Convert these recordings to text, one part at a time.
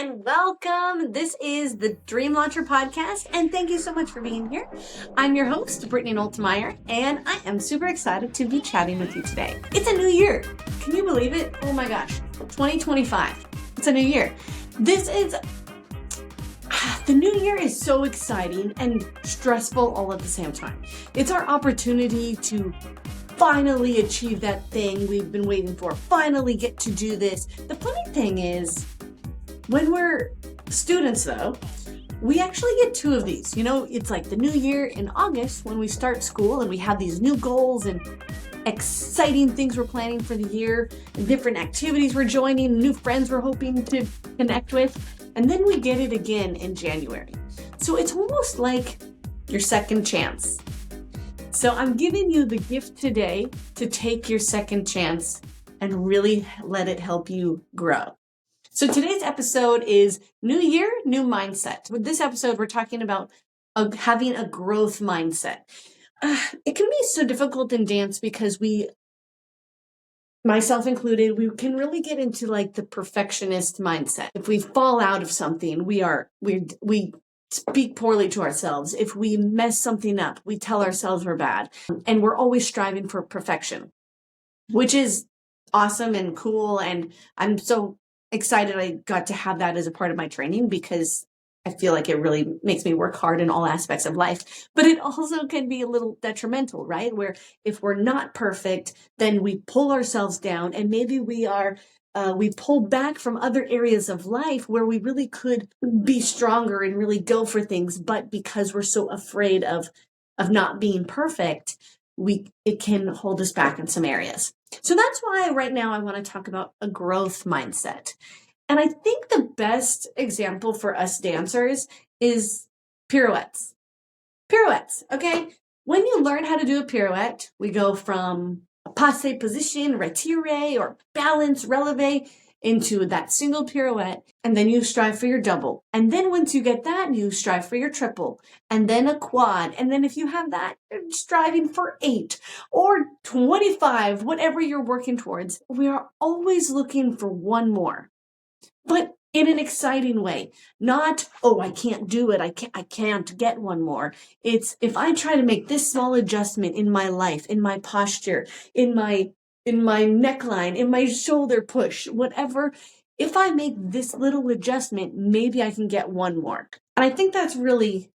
and welcome. This is the Dream Launcher Podcast, and thank you so much for being here. I'm your host, Brittany Noltimier, and I am super excited to be chatting with you today. It's a new year. Can you believe it? Oh my gosh, 2025. It's a new year. The new year is so exciting and stressful all at the same time. It's our opportunity to finally achieve that thing we've been waiting for, finally get to do this. The funny thing is, when we're students though, we actually get two of these. You know, it's like the new year in August when we start school and we have these new goals and exciting things we're planning for the year, and different activities we're joining, new friends we're hoping to connect with. And then we get it again in January. So it's almost like your second chance. So I'm giving you the gift today to take your second chance and really let it help you grow. So today's episode is New Year, New Mindset. With this episode, we're talking about having a growth mindset. It can be so difficult in dance because myself included, we can really get into like the perfectionist mindset. If we fall out of something, we speak poorly to ourselves. If we mess something up, we tell ourselves we're bad. And we're always striving for perfection, which is awesome and cool. And I'm so excited I got to have that as a part of my training because I feel like it really makes me work hard in all aspects of life. But it also can be a little detrimental, right? Where if we're not perfect, then we pull ourselves down and maybe we pull back from other areas of life where we really could be stronger and really go for things. But because we're so afraid of not being perfect, it can hold us back in some areas. So that's why right now I want to talk about a growth mindset. And I think the best example for us dancers is pirouettes. Pirouettes, okay? When you learn how to do a pirouette, we go from a passe position, retire, or balance, releve, into that single pirouette, and then you strive for your double. And then once you get that, you strive for your triple, and then a quad. And then if you have that, you're striving for 8 or 25, whatever you're working towards. We are always looking for one more, but in an exciting way. Not, oh, I can't do it. I can't get one more. It's if I try to make this small adjustment in my life, in my posture, in my neckline, in my shoulder push, whatever, if I make this little adjustment, maybe I can get one more. And I think that's really,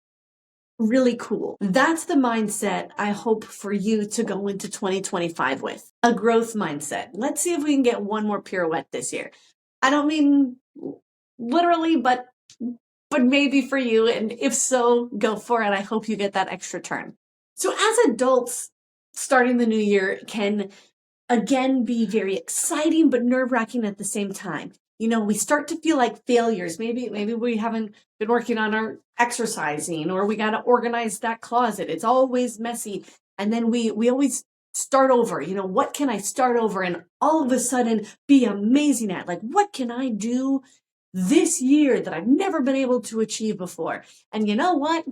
really cool. That's the mindset I hope for you to go into 2025 with. A growth mindset. Let's see if we can get one more pirouette this year. I don't mean literally, but maybe for you. And if so, go for it. I hope you get that extra turn. So as adults, starting the new year can again be very exciting, but nerve-wracking at the same time. You know, we start to feel like failures. Maybe we haven't been working on our exercising, or we got to organize that closet. It's always messy. And then we always start over. You know, what can I start over and all of a sudden be amazing at? Like, what can I do this year that I've never been able to achieve before? And you know what?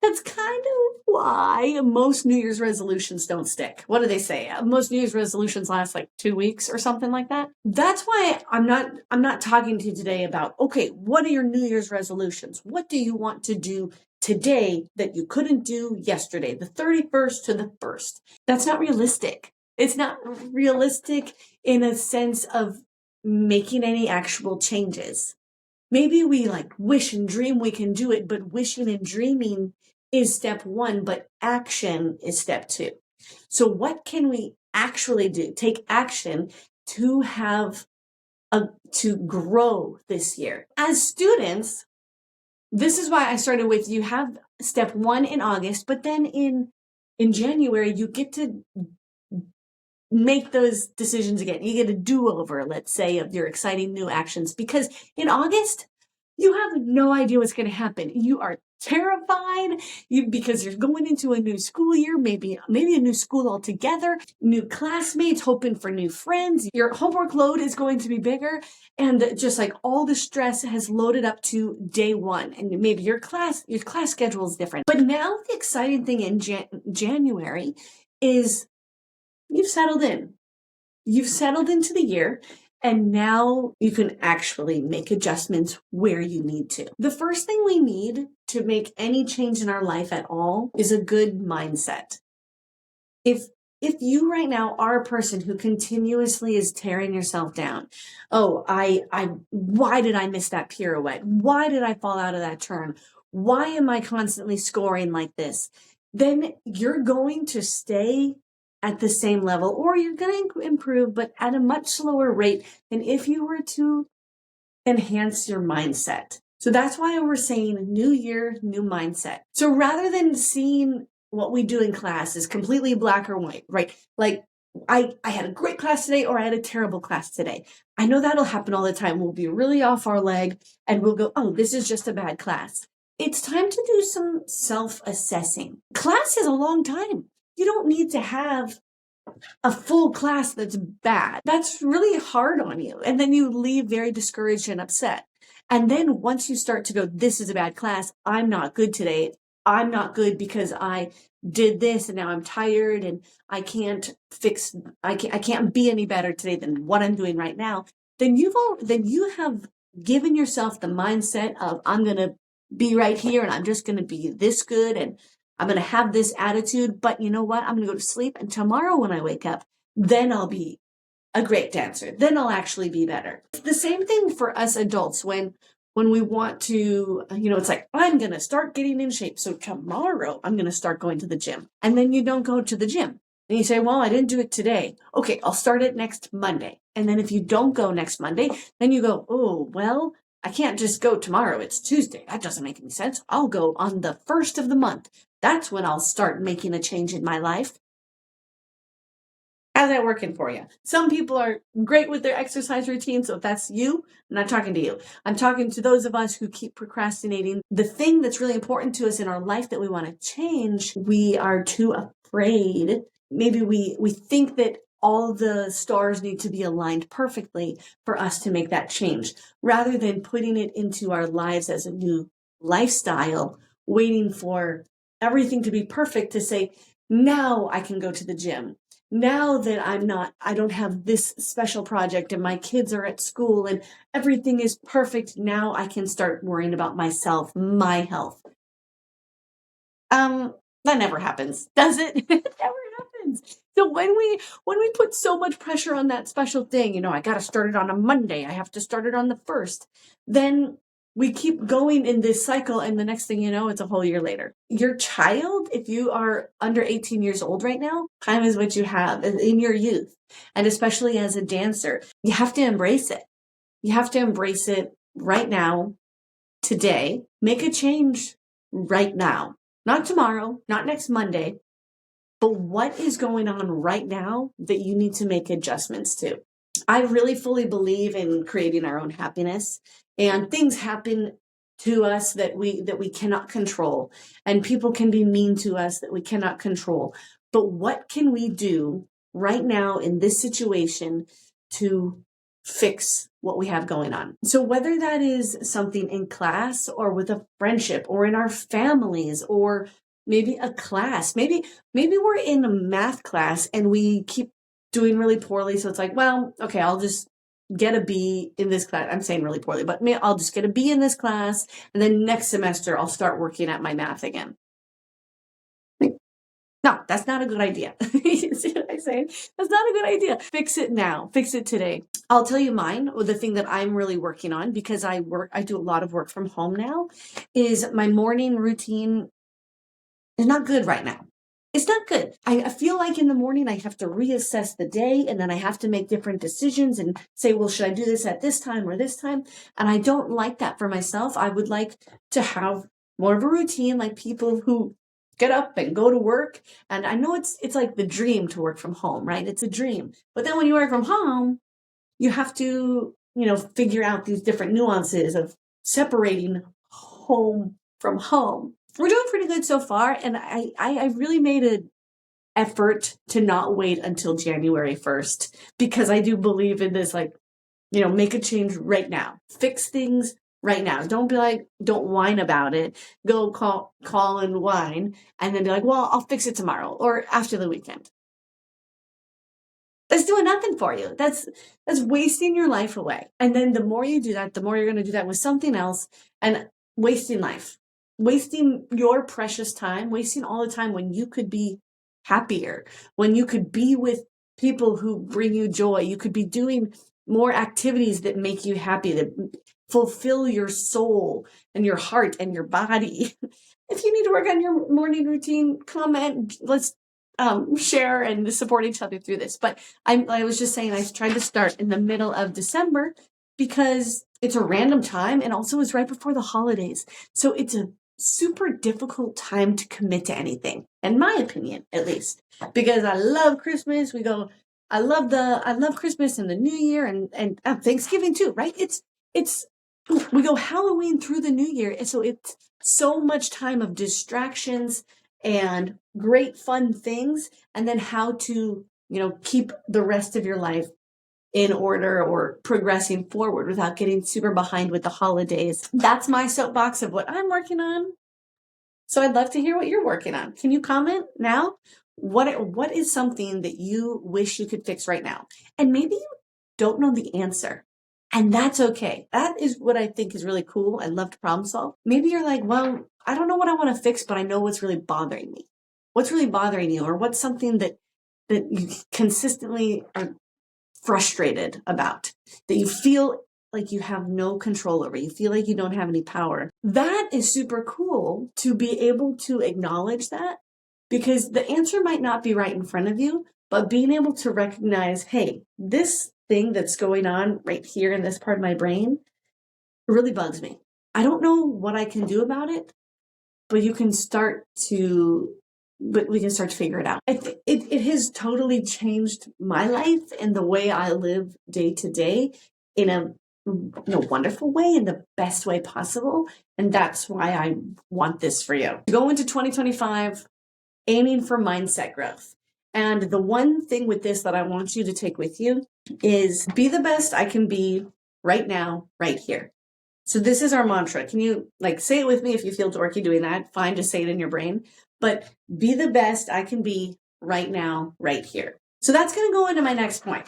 That's kind of why most New Year's resolutions don't stick. What do they say? Most New Year's resolutions last like 2 weeks or something like that. That's why I'm not talking to you today about, okay, what are your New Year's resolutions? What do you want to do today that you couldn't do yesterday, the 31st to the 1st? That's not realistic. It's not realistic in a sense of making any actual changes. Maybe we like wish and dream we can do it, but wishing and dreaming is step 1, but action is step 2. So what can we actually do? Take action to to grow this year. As students, this is why I started with, you have step 1 in August, but then in January, you get to make those decisions again. You get a do-over, let's say, of your exciting new actions, because in August, you have no idea what's going to happen. You are terrified because you're going into a new school year, maybe a new school altogether, new classmates, hoping for new friends. Your homework load is going to be bigger, and just like all the stress has loaded up to day 1, and maybe your class schedule is different. But now the exciting thing in January is you've settled in. You've settled into the year, And now you can actually make adjustments where you need to. The first thing we need to make any change in our life at all is a good mindset. If you right now are a person who continuously is tearing yourself down, oh, why did I miss that pirouette? Why did I fall out of that turn? Why am I constantly scoring like this? Then you're going to stay at the same level, or you're going to improve, but at a much slower rate than if you were to enhance your mindset. So that's why we're saying new year, new mindset. So rather than seeing what we do in class is completely black or white, right? Like I had a great class today or I had a terrible class today. I know that'll happen all the time. We'll be really off our leg and we'll go, oh, this is just a bad class. It's time to do some self-assessing. Class is a long time. You don't need to have a full class that's bad. That's really hard on you. And then you leave very discouraged and upset. And then once you start to go, this is a bad class. I'm not good today. I'm not good because I did this and now I'm tired and I can't be any better today than what I'm doing right now. Then you have given yourself the mindset of I'm going to be right here and I'm just going to be this good and I'm going to have this attitude, but you know what? I'm going to go to sleep and tomorrow when I wake up, then I'll be a great dancer. Then I'll actually be better. It's the same thing for us adults when we want to, it's like, I'm going to start getting in shape. So tomorrow I'm going to start going to the gym. And then you don't go to the gym. And you say, well, I didn't do it today. Okay, I'll start it next Monday. And then if you don't go next Monday, then you go, oh, well, I can't just go tomorrow. It's Tuesday. That doesn't make any sense. I'll go on the first of the month. That's when I'll start making a change in my life. How's that working for you? Some people are great with their exercise routine. So if that's you, I'm not talking to you. I'm talking to those of us who keep procrastinating. The thing that's really important to us in our life that we want to change, we are too afraid. Maybe we think that all the stars need to be aligned perfectly for us to make that change, rather than putting it into our lives as a new lifestyle, waiting for everything to be perfect to say, now I can go to the gym. Now that I don't have this special project and my kids are at school and everything is perfect, now I can start worrying about myself, my health. That never happens, does it? It never happens. So when we put so much pressure on that special thing, I got to start it on a Monday, I have to start it on the 1st, then we keep going in this cycle, and the next thing you know, it's a whole year later. Your child, if you are under 18 years old right now, time is what you have in your youth. And especially as a dancer, you have to embrace it. You have to embrace it right now, today. Make a change right now. Not tomorrow, not next Monday, but what is going on right now that you need to make adjustments to? I really fully believe in creating our own happiness, and things happen to us that we cannot control, and people can be mean to us that we cannot control. But what can we do right now in this situation to fix what we have going on? So whether that is something in class or with a friendship or in our families or maybe a class, maybe we're in a math class and we keep doing really poorly. So it's like, well, okay, I'll just get a B in this class. I'm saying really poorly, but I'll just get a B in this class. And then next semester, I'll start working at my math again. No, that's not a good idea. You see what I'm saying? That's not a good idea. Fix it now. Fix it today. I'll tell you mine, or the thing that I'm really working on, because I do a lot of work from home now, is my morning routine is not good right now. It's not good. I feel like in the morning I have to reassess the day, and then I have to make different decisions and say, well, should I do this at this time or this time? And I don't like that for myself. I would like to have more of a routine, like people who get up and go to work. And I know it's like the dream to work from home, right? It's a dream. But then when you work from home, you have to, figure out these different nuances of separating home from home. We're doing pretty good so far, and I really made an effort to not wait until January 1st, because I do believe in this, make a change right now. Fix things right now. Don't whine about it. Go call and whine, and then be like, well, I'll fix it tomorrow or after the weekend. That's doing nothing for you. That's wasting your life away. And then the more you do that, the more you're going to do that with something else, and wasting life, wasting your precious time, wasting all the time when you could be happier, when you could be with people who bring you joy. You could be doing more activities that make you happy, that fulfill your soul and your heart and your body. If you need to work on your morning routine, comment. Let's share and support each other through this. But I was just saying, I tried to start in the middle of December because it's a random time, and also it's right before the holidays. So it's a super difficult time to commit to anything, in my opinion, at least, because I love Christmas. I love Christmas and the New Year, and Thanksgiving too, right? We go Halloween through the New Year. And so it's so much time of distractions and great fun things, and then how to, keep the rest of your life in order or progressing forward without getting super behind with the holidays. That's my soapbox of what I'm working on. So I'd love to hear what you're working on. Can you comment now? What is something that you wish you could fix right now? And maybe you don't know the answer. And that's okay. That is what I think is really cool. I love to problem solve. Maybe you're like, well, I don't know what I want to fix, but I know what's really bothering me. What's really bothering you? Or what's something that you consistently are frustrated about, that you feel like you have no control over, you feel like you don't have any power. That is super cool to be able to acknowledge that, because the answer might not be right in front of you, but being able to recognize, hey, this thing that's going on right here in this part of my brain really bugs me. I don't know what I can do about it, but we can start to figure it out. It has totally changed my life and the way I live day to day in a wonderful way, in the best way possible. And that's why I want this for you. Go into 2025 aiming for mindset growth. And the one thing with this that I want you to take with you is be the best I can be right now, right here. So this is our mantra. Can you say it with me? If you feel dorky doing that, fine, just say it in your brain. But be the best I can be right now, right here. So that's going to go into my next point,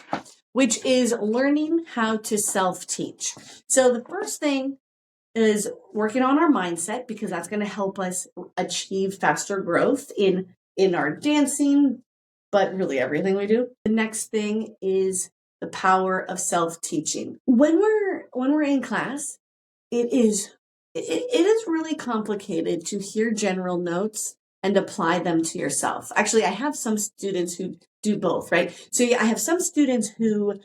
which is learning how to self-teach. So the first thing is working on our mindset, because that's going to help us achieve faster growth in our dancing, but really everything we do. The next thing is the power of self-teaching. When we're in class, it is really complicated to hear general notes and apply them to yourself. Actually, I have some students who do both, right? So I have some students who,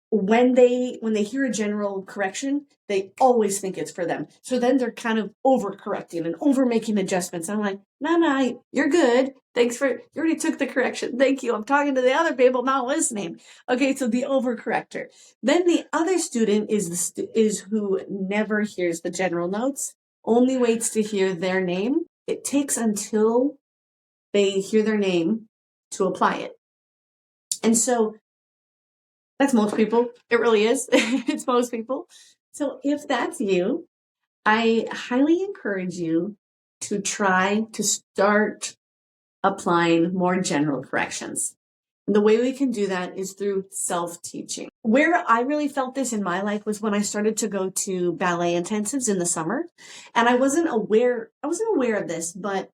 when they hear a general correction, they always think it's for them. So then they're kind of overcorrecting and over making adjustments. I'm like, no, you're good. Thanks you already took the correction. Thank you. I'm talking to the other people, not listening. Okay, so the overcorrector. Then the other student is who never hears the general notes, only waits to hear their name. It takes until they hear their name to apply it. And so that's most people. It really is. It's most people. So if that's you, I highly encourage you to try to start applying more general corrections. And the way we can do that is through self-teaching. Where I really felt this in my life was when I started to go to ballet intensives in the summer. And I wasn't aware of this, but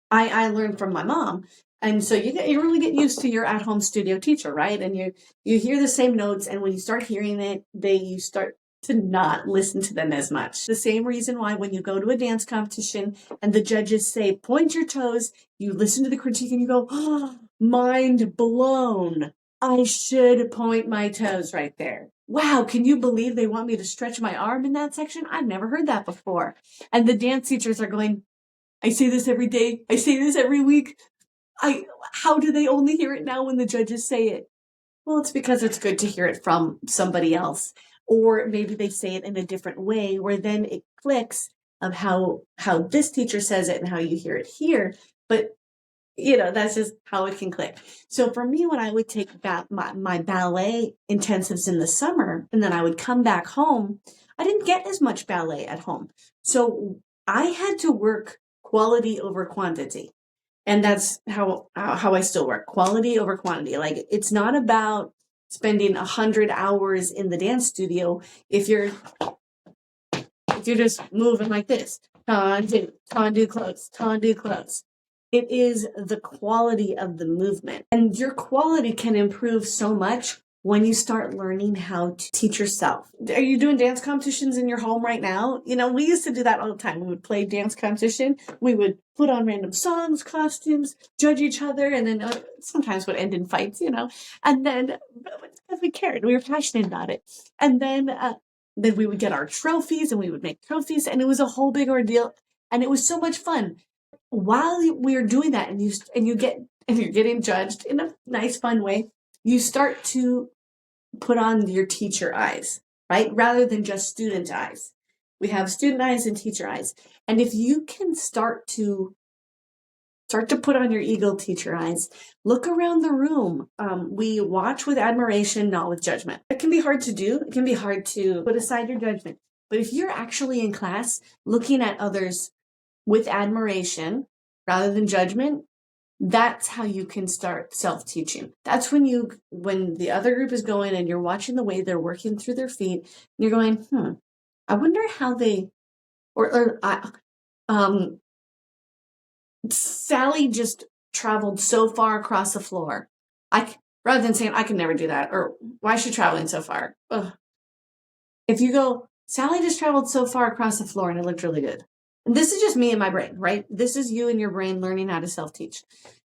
I learned from my mom. And so you really get used to your at-home studio teacher, right? And you hear the same notes, and when you start hearing it, you start to not listen to them as much. The same reason why when you go to a dance competition and the judges say, point your toes, you listen to the critique and you go, oh, mind blown. I should point my toes right there. Wow, can you believe they want me to stretch my arm in that section? I've never heard that before. And the dance teachers are going, I say this every day. I say this every week. How do they only hear it now when the judges say it? Well, it's because it's good to hear it from somebody else. Or maybe they say it in a different way, where then it clicks of how this teacher says it and how you hear it here. But, that's just how it can click. So for me, when I would take my ballet intensives in the summer, and then I would come back home, I didn't get as much ballet at home. So I had to work quality over quantity. And that's how I still work. Quality over quantity. Like, it's not about spending 100 hours in the dance studio if you're just moving like this. Tendu close. It is the quality of the movement. And your quality can improve so much when you start learning how to teach yourself. Are you doing dance competitions in your home right now? You know, we used to do that all the time. We would play dance competition. We would put on random songs, costumes, judge each other, and then sometimes would end in fights, you know. And then, because we cared, we were passionate about it. And then we would get our trophies, and we would make trophies, and it was a whole big ordeal. And it was so much fun. While we are doing that, and you're getting judged in a nice, fun way, you start to put on your teacher eyes, right? Rather than just student eyes. We have student eyes and teacher eyes. And if you can start to put on your eagle teacher eyes, look around the room. We watch with admiration, not with judgment. It can be hard to do. It can be hard to put aside your judgment. But if you're actually in class looking at others with admiration rather than judgment, that's how you can start self-teaching. That's when the other group is going and you're watching the way they're working through their feet, and you're going, I wonder how they, Sally just traveled so far across the floor. Rather than saying, I can never do that, or why is she traveling so far? Ugh. If you go, Sally just traveled so far across the floor and it looked really good. And this is just me and my brain, right? This is you and your brain learning how to self-teach.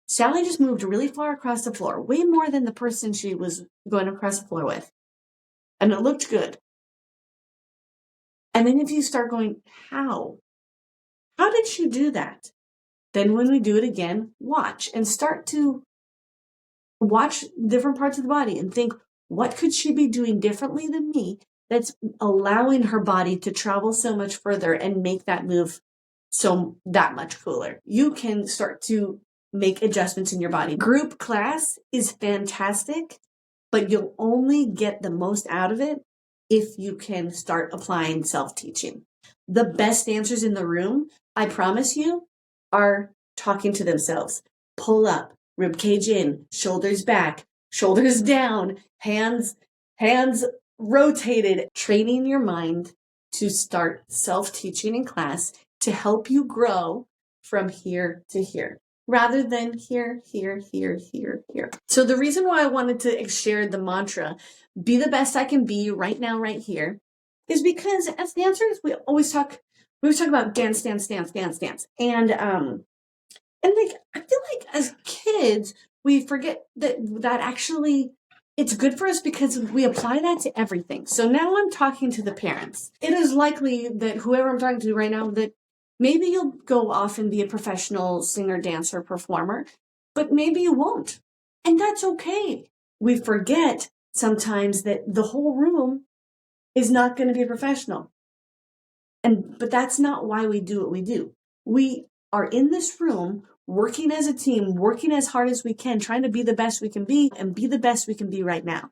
Sally just moved really far across the floor, way more than the person she was going across the floor with. And it looked good. And then if you start going, how? How did she do that? Then when we do it again, watch and start to watch different parts of the body and think, what could she be doing differently than me that's allowing her body to travel so much further and make that move that much cooler? You can start to make adjustments in your body. Group class is fantastic, but you'll only get the most out of it if you can start applying self-teaching. The best dancers in the room, I promise you, are talking to themselves. Pull up, rib cage in, shoulders back, shoulders down, hands rotated. Training your mind to start self-teaching in class to help you grow from here to here, rather than here. So the reason why I wanted to share the mantra, be the best I can be right now, right here, is because as dancers, we always talk about dance. And like, I feel like as kids, we forget that actually it's good for us because we apply that to everything. So now I'm talking to the parents. It is likely that whoever I'm talking to right now, that maybe you'll go off and be a professional singer, dancer, performer, but maybe you won't. And that's okay. We forget sometimes that the whole room is not going to be a professional. But that's not why we do what we do. We are in this room working as a team, working as hard as we can, trying to be the best we can be and be the best we can be right now.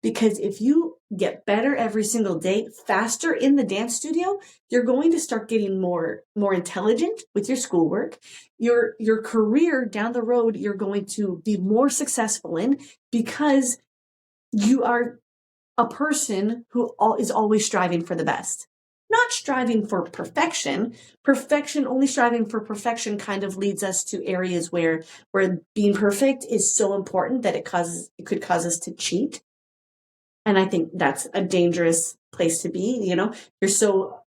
Because if you get better every single day, faster in the dance studio, you're going to start getting more intelligent with your schoolwork. Your career down the road, you're going to be more successful in because you are a person who is always striving for the best. Not striving for perfection. Only striving for perfection kind of leads us to areas where being perfect is so important that it could cause us to cheat. And I think that's a dangerous place to be. You know, you're so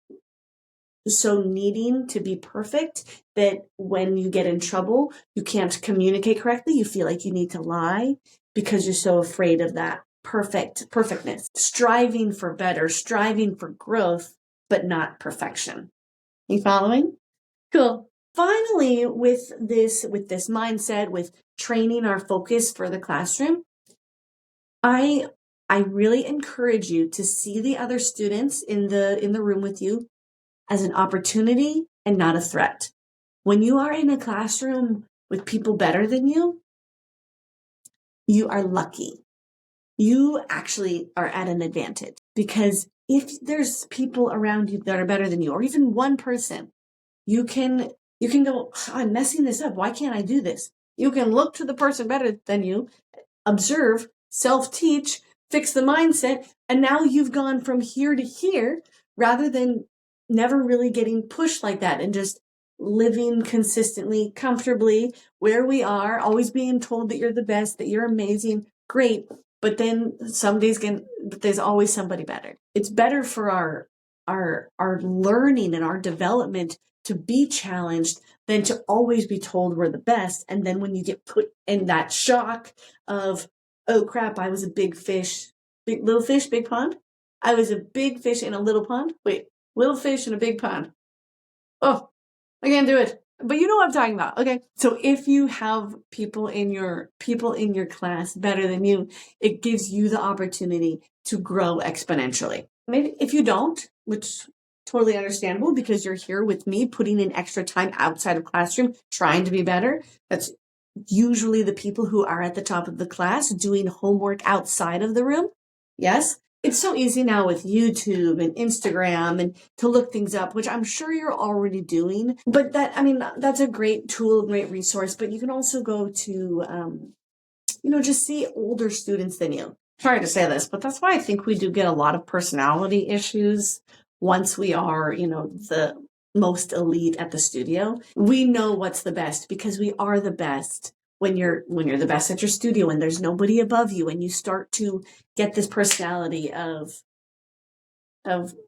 needing to be perfect that when you get in trouble, you can't communicate correctly. You feel like you need to lie because you're so afraid of that perfectness. Striving for better, striving for growth, but not perfection. You following? Cool. Finally, with this mindset, with training our focus for the classroom, I really encourage you to see the other students in the room with you as an opportunity and not a threat. When you are in a classroom with people better than you, you are lucky. You actually are at an advantage, because if there's people around you that are better than you, or even one person, you can You can go, I'm messing this up. Why can't I do this? You can look to the person better than you, observe, self-teach, fix the mindset, and now you've gone from here to here rather than never really getting pushed like that and just living consistently, comfortably where we are, always being told that you're the best, that you're amazing, great. But then but there's always somebody better. It's better for our learning and our development to be challenged than to always be told we're the best. And then when you get put in that shock of, oh crap, I was a big fish, little fish, big pond. I was a big fish in a little pond. Wait, little fish in a big pond. Oh, I can't do it. But you know what I'm talking about. Okay. So if you have people in your class better than you, it gives you the opportunity to grow exponentially. Maybe if you don't, which totally understandable because you're here with me putting in extra time outside of classroom trying to be better. That's usually the people who are at the top of the class doing homework outside of the room. Yes. It's so easy now with YouTube and Instagram and to look things up, which I'm sure you're already doing. But that's a great tool, great resource. But you can also go to, just see older students than you. Sorry to say this, but that's why I think we do get a lot of personality issues once we are, the most elite at the studio. We know what's the best because we are the best when you're the best at your studio and there's nobody above you and you start to get this personality of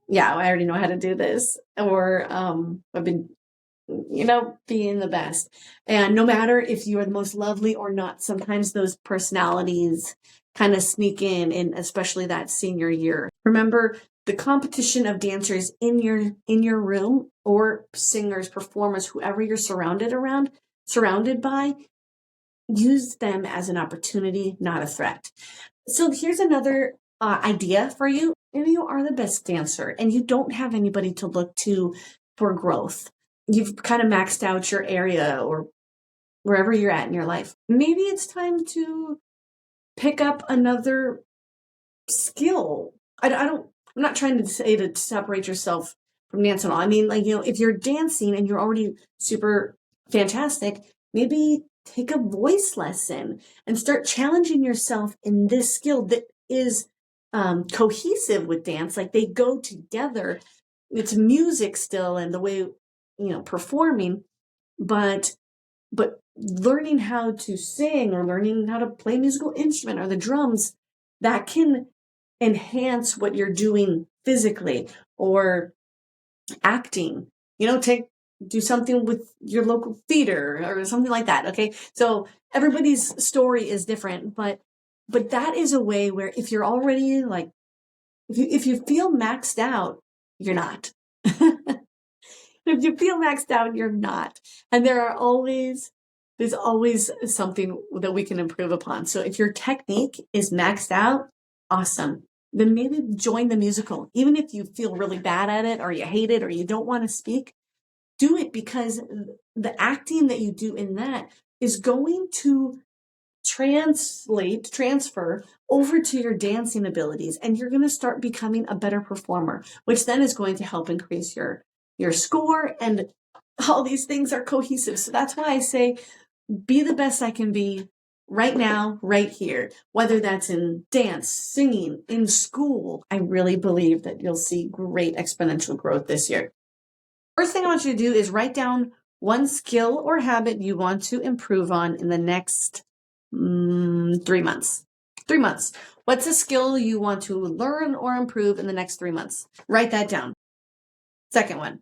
yeah, I already know how to do this, or I've been being the best. And no matter if you are the most lovely or not, sometimes those personalities kind of sneak in especially that senior year. Remember, the competition of dancers in your room, or singers, performers, whoever you're surrounded by, use them as an opportunity, not a threat. So here's another idea for you. Maybe you are the best dancer and you don't have anybody to look to for growth. You've kind of maxed out your area or wherever you're at in your life. Maybe it's time to pick up another skill. I'm not trying to say to separate yourself from dance at all. I mean, if you're dancing and you're already super fantastic, maybe take a voice lesson and start challenging yourself in this skill that is cohesive with dance. Like they go together. It's music still and the way, performing, but learning how to sing or learning how to play a musical instrument or the drums, that can enhance what you're doing physically, or acting, do something with your local theater or something like that. Okay. So everybody's story is different, but that is a way where if you're already if you feel maxed out, you're not. If you feel maxed out, you're not. And there's always something that we can improve upon. So if your technique is maxed out, awesome. Then maybe join the musical. Even if you feel really bad at it or you hate it or you don't want to speak, do it, because the acting that you do in that is going to transfer over to your dancing abilities, and you're going to start becoming a better performer, which then is going to help increase your score, and all these things are cohesive. So that's why I say be the best I can be right now, right here, whether that's in dance, singing, in school. I really believe that you'll see great exponential growth this year. First thing I want you to do is write down one skill or habit you want to improve on in the next 3 months. 3 months. What's a skill you want to learn or improve in the next 3 months? Write that down. Second one,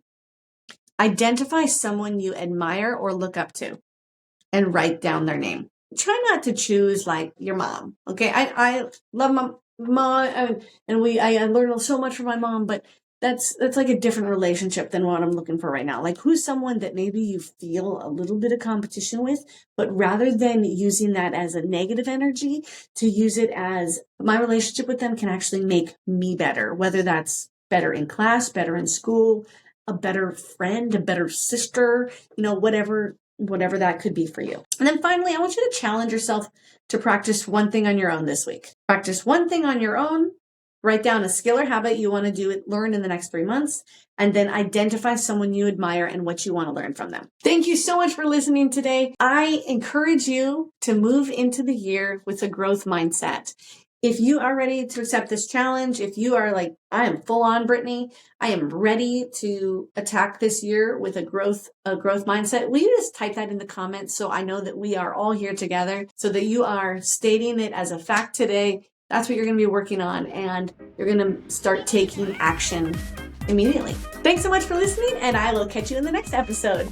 identify someone you admire or look up to and write down their name. Try not to choose like your mom. Okay. I love my mom, and I learned so much from my mom, but that's like a different relationship than what I'm looking for right now. Like, who's someone that maybe you feel a little bit of competition with, but rather than using that as a negative energy, to use it as my relationship with them can actually make me better, whether that's better in class, better in school, a better friend, a better sister, whatever that could be for you. And then finally, I want you to challenge yourself to practice one thing on your own this week. Practice one thing on your own Write down a skill or habit you want to learn in the next 3 months, and then identify someone you admire and what you want to learn from them. Thank you so much for listening today. I encourage you to move into the year with a growth mindset. If you are ready to accept this challenge, if you are like, I am full on Brittany, I am ready to attack this year with a growth mindset, will you just type that in the comments so I know that we are all here together, so that you are stating it as a fact today. That's what you're going to be working on, and you're going to start taking action immediately. Thanks so much for listening, and I will catch you in the next episode.